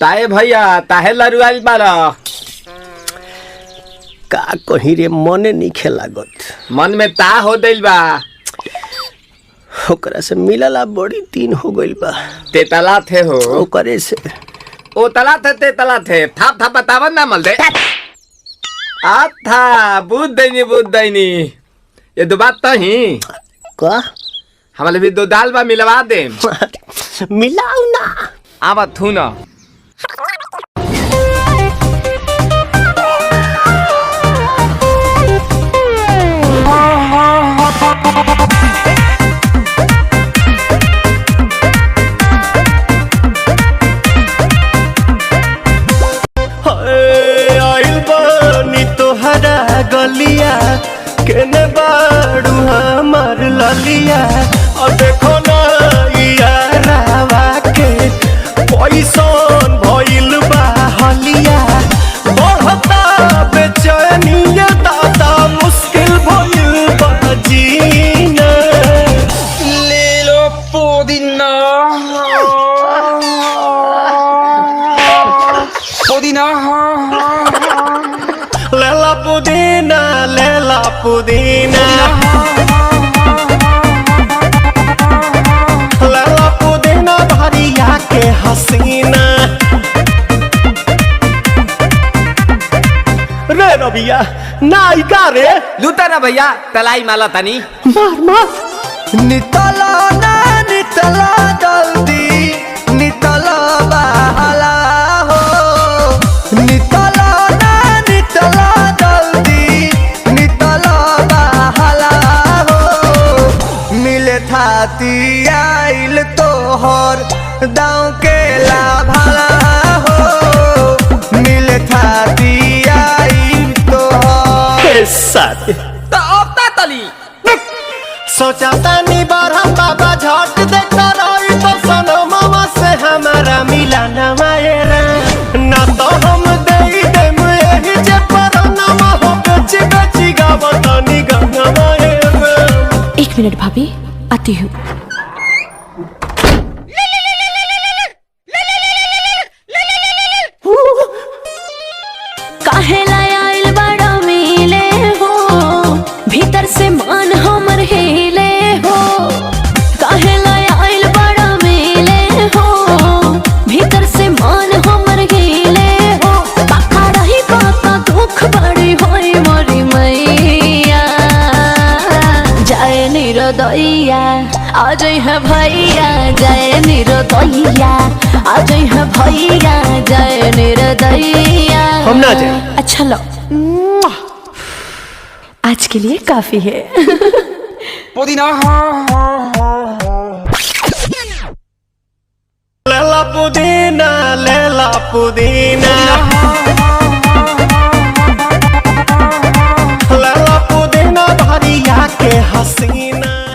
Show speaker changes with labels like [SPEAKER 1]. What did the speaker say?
[SPEAKER 1] ताए भैया ताहे लरुआल बारा
[SPEAKER 2] का कहीं रे मने नहीं लागत।
[SPEAKER 1] मन में ता हो दिल बा
[SPEAKER 2] ओकरा से मिलला बड़ी दिन हो गइल बा।
[SPEAKER 1] ते तला थे हो
[SPEAKER 2] ओकरे से
[SPEAKER 1] ओ तला थे ते तला थे थाप थाप बतावन ना मल दे आ था बुद्ध दैनी ये दो बात तो ही
[SPEAKER 2] का
[SPEAKER 1] हमारे भी दो दाल बा मिलवा दे
[SPEAKER 2] मिलाऊ ना
[SPEAKER 1] आवा थू ना
[SPEAKER 2] गलिया केने बाड़ू हमार ललिया और देखो ना यारावा के पैसन भइल बा हलिया बढ़ता बेचैनिया दादा मुश्किल भइल बा जीना
[SPEAKER 1] ले लो पुदीना पुदीना
[SPEAKER 2] लेला पुदीना लेला पुदीना भरिया के हसीना रे रबिया नायिका रे
[SPEAKER 1] लूटा ना भैया तलाई माला तनी
[SPEAKER 2] मार मार नितला ना नितला जल्दी नितला बहाला हो नितला ना नितला थाती आइल तोहर दाँव के लाभाला हो मिले थाती आइल तोहर साथ
[SPEAKER 1] तो अब ता तली
[SPEAKER 2] सोचा तानी बार हम बाबा झट देखता रही तो सनो मामा से हमारा मिला न मायरा ना तो हम दे देम यही जे पर नामा हो बेची बेची गावतानी गंगा मायरा।
[SPEAKER 3] 1 मिनट भाभी आती हूँ। काहेला आइल बड़ा मिले हो भीतर से मान हमर हिले हो काहेला आइल बड़ा मिले हो भीतर से मान हमर हिले हो बाका रही बाका दुख बड़ी होई मोरी मैया जाए निरोदैया आज है भैया जय निरोदैया आज है भैया जय निरोदैया
[SPEAKER 2] हम ना जाए।
[SPEAKER 3] अच्छा लो आज के लिए काफी है
[SPEAKER 1] पुदीना
[SPEAKER 2] लेला पुदीना